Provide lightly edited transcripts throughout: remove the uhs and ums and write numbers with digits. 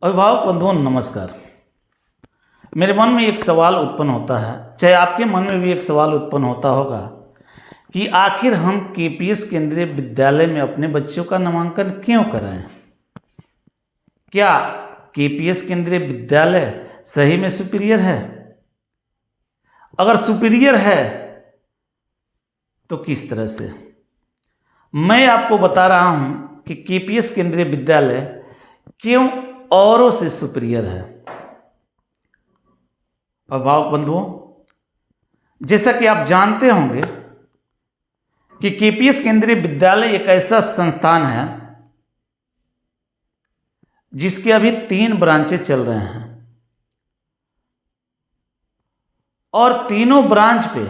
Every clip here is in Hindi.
अभिभावक बंधुओं नमस्कार। मेरे मन में एक सवाल उत्पन्न होता है, चाहे आपके मन में भी एक सवाल उत्पन्न होता होगा कि आखिर हम केपीएस केंद्रीय विद्यालय में अपने बच्चों का नामांकन क्यों कराएं? क्या केपीएस केंद्रीय विद्यालय सही में सुपीरियर है? अगर सुपीरियर है तो किस तरह से? मैं आपको बता रहा हूं कि केपीएस केंद्रीय विद्यालय क्यों औरों से सुपीरियर है। अभिभावक बंधुओं, जैसा कि आप जानते होंगे कि केपीएस केंद्रीय विद्यालय एक ऐसा संस्थान है जिसके अभी 3 ब्रांचें चल रहे हैं और तीनों ब्रांच पे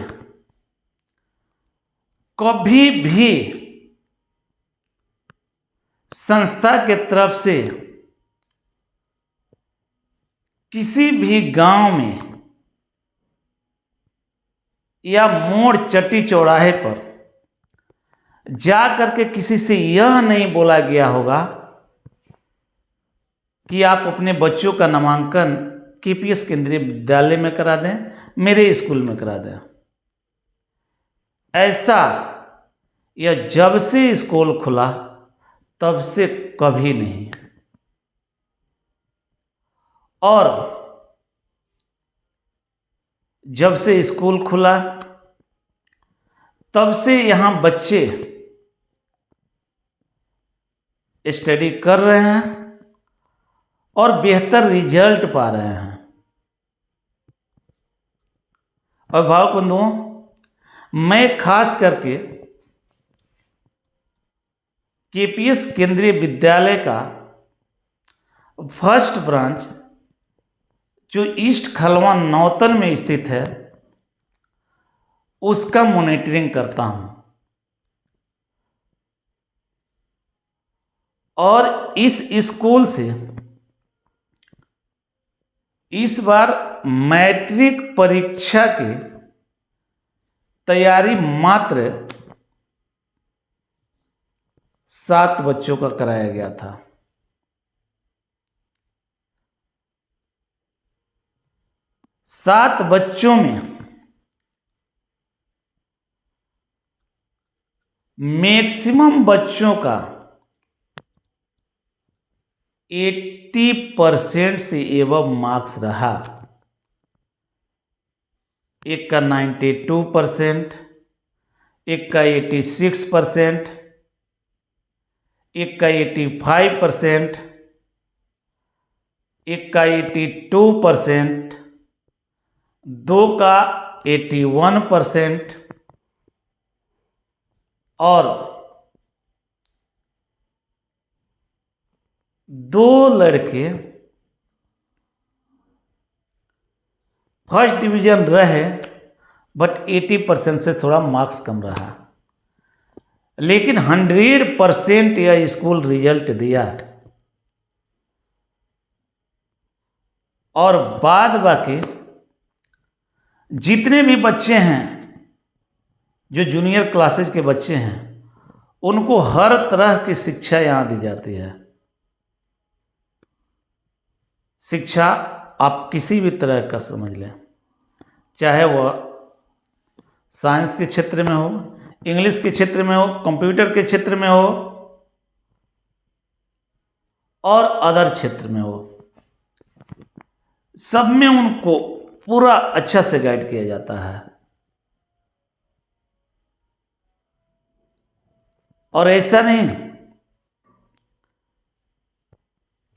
कभी भी संस्था के तरफ से किसी भी गांव में या मोड़ चट्टी चौराहे पर जा करके किसी से यह नहीं बोला गया होगा कि आप अपने बच्चों का नामांकन केपीएस केंद्रीय विद्यालय में करा दें, मेरे स्कूल में करा दें। ऐसा यह जब से स्कूल खुला तब से कभी नहीं। और जब से स्कूल खुला तब से यहां बच्चे स्टडी कर रहे हैं और बेहतर रिजल्ट पा रहे हैं। अभिभावक बंधुओं, मैं खास करके केपीएस केंद्रीय विद्यालय का फर्स्ट ब्रांच जो ईस्ट खलवा नौतन में स्थित है उसका मॉनिटरिंग करता हूं और इस स्कूल से इस बार मैट्रिक परीक्षा की तैयारी मात्र 7 बच्चों का कराया गया था। 7 बच्चों में मैक्सिमम बच्चों का 80% से एबव मार्क्स रहा। एक का 92%, एक का 86%, एक का 85%, एक का 82%, 2 का 81% और 2 लड़के फर्स्ट डिवीजन रहे बट 80% से थोड़ा मार्क्स कम रहा, लेकिन 100% यह स्कूल रिजल्ट दिया। और बाद बाकी जितने भी बच्चे हैं जो जूनियर क्लासेज के बच्चे हैं उनको हर तरह की शिक्षा यहाँ दी जाती है। शिक्षा आप किसी भी तरह का समझ लें, चाहे वह साइंस के क्षेत्र में हो, इंग्लिश के क्षेत्र में हो, कंप्यूटर के क्षेत्र में हो और अदर क्षेत्र में हो, सब में उनको पूरा अच्छा से गाइड किया जाता है। और ऐसा नहीं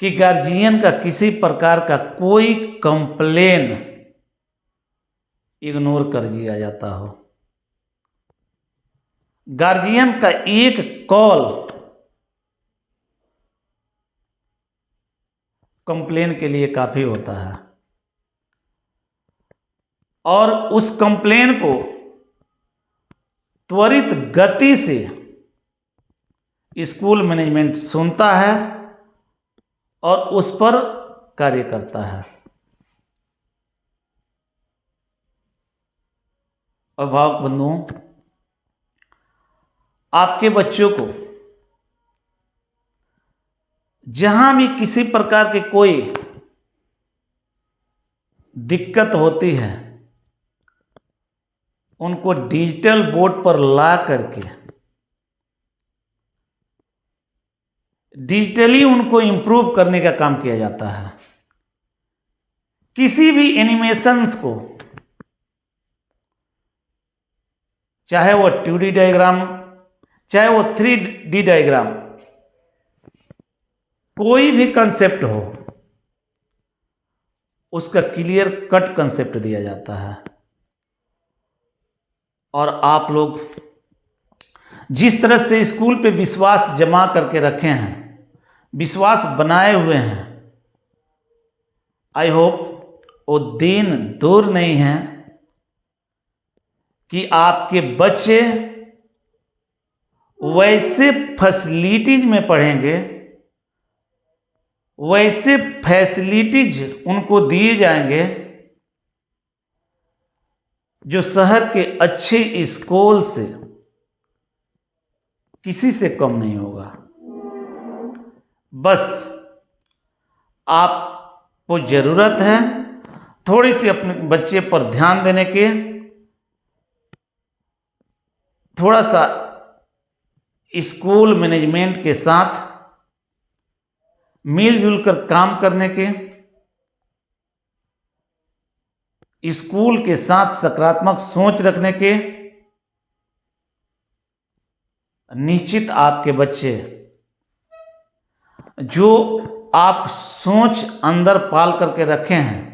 कि गार्जियन का किसी प्रकार का कोई कंप्लेन इग्नोर कर दिया जाता हो। गार्जियन का एक कॉल कंप्लेन के लिए काफी होता है और उस कंप्लेन को त्वरित गति से स्कूल मैनेजमेंट सुनता है और उस पर कार्य करता है। अभिभावक बंधुओं, आपके बच्चों को जहां भी किसी प्रकार की कोई दिक्कत होती है उनको डिजिटल बोर्ड पर ला करके डिजिटली उनको इम्प्रूव करने का काम किया जाता है। किसी भी एनिमेशंस को, चाहे वो 2D डायग्राम, चाहे वो 3D डायग्राम, कोई भी कंसेप्ट हो, उसका क्लियर कट कंसेप्ट दिया जाता है। और आप लोग जिस तरह से स्कूल पे विश्वास जमा करके रखे हैं, विश्वास बनाए हुए हैं, आई होप वो दिन दूर नहीं है कि आपके बच्चे वैसे फैसिलिटीज में पढ़ेंगे, वैसे फैसिलिटीज उनको दिए जाएंगे जो शहर के अच्छे स्कूल से किसी से कम नहीं होगा। बस आपको जरूरत है थोड़ी सी अपने बच्चे पर ध्यान देने के, थोड़ा सा स्कूल मैनेजमेंट के साथ मिलजुल कर काम करने के, स्कूल के साथ सकारात्मक सोच रखने के। निश्चित आपके बच्चे जो आप सोच अंदर पाल करके रखे हैं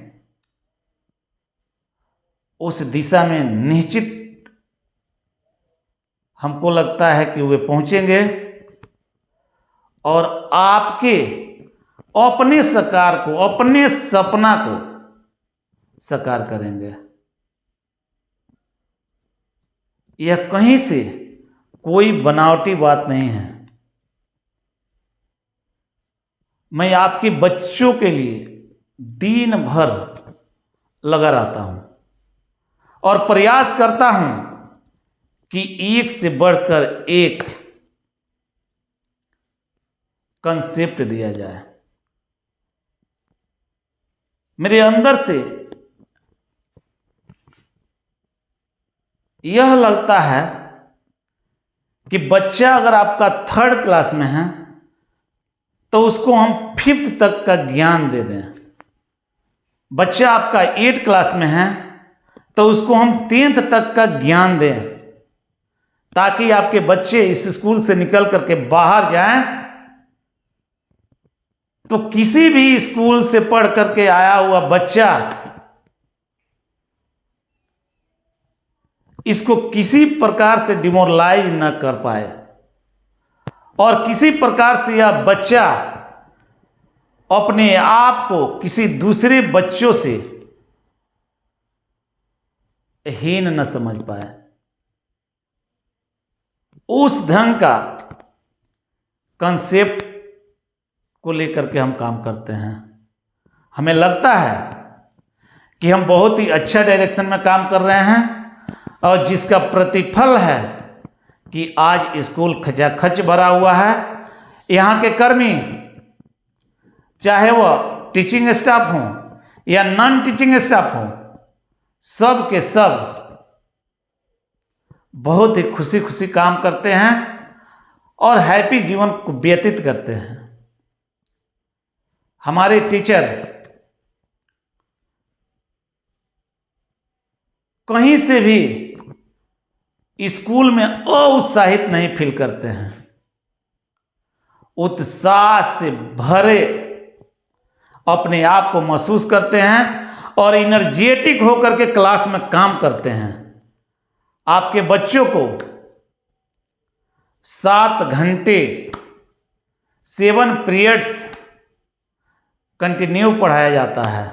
उस दिशा में निश्चित हमको लगता है कि वे पहुंचेंगे और आपके अपने साकार को, अपने सपना को साकार करेंगे। यह कहीं से कोई बनावटी बात नहीं है। मैं आपके बच्चों के लिए दिन भर लगा रहता हूं और प्रयास करता हूं कि एक से बढ़कर एक कंसेप्ट दिया जाए। मेरे अंदर से यह लगता है कि बच्चा अगर आपका 3rd क्लास में है तो उसको हम 5th तक का ज्ञान दे दें। बच्चा आपका 8th क्लास में है तो उसको हम 10th तक का ज्ञान दें, ताकि आपके बच्चे इस स्कूल से निकल करके बाहर जाएं तो किसी भी स्कूल से पढ़ करके आया हुआ बच्चा इसको किसी प्रकार से डिमोरलाइज न कर पाए और किसी प्रकार से यह बच्चा अपने आप को किसी दूसरे बच्चों से हीन न समझ पाए। उस ढंग का कंसेप्ट को लेकर के हम काम करते हैं। हमें लगता है कि हम बहुत ही अच्छा डायरेक्शन में काम कर रहे हैं और जिसका प्रतिफल है कि आज स्कूल खचाखच भरा हुआ है। यहाँ के कर्मी, चाहे वह टीचिंग स्टाफ हो या नॉन टीचिंग स्टाफ हो, सब के सब बहुत ही खुशी खुशी काम करते हैं और हैप्पी जीवन को व्यतीत करते हैं। हमारे टीचर कहीं से भी स्कूल में उत्साहित नहीं फील करते हैं, उत्साह से भरे अपने आप को महसूस करते हैं और एनर्जेटिक होकर के क्लास में काम करते हैं। आपके बच्चों को 7 घंटे 7 पीरियड्स कंटिन्यू पढ़ाया जाता है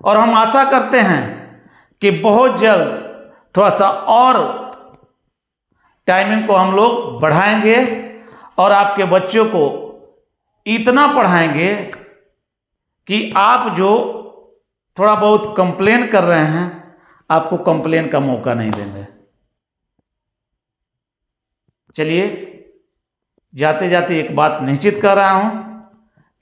और हम आशा करते हैं कि बहुत जल्द थोड़ा सा और टाइमिंग को हम लोग बढ़ाएंगे और आपके बच्चों को इतना पढ़ाएंगे कि आप जो थोड़ा बहुत कंप्लेन कर रहे हैं, आपको कंप्लेन का मौका नहीं देंगे। चलिए, जाते जाते एक बात निश्चित कर रहा हूँ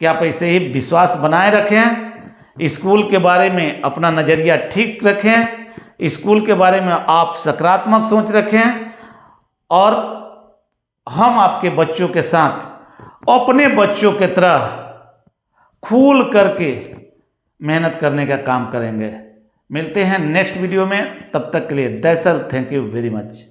कि आप ऐसे ही विश्वास बनाए रखें, स्कूल के बारे में अपना नज़रिया ठीक रखें, स्कूल के बारे में आप सकारात्मक सोच रखें और हम आपके बच्चों के साथ अपने बच्चों की तरह खुल करके मेहनत करने का काम करेंगे। मिलते हैं नेक्स्ट वीडियो में, तब तक के लिए दरअसल थैंक यू वेरी मच।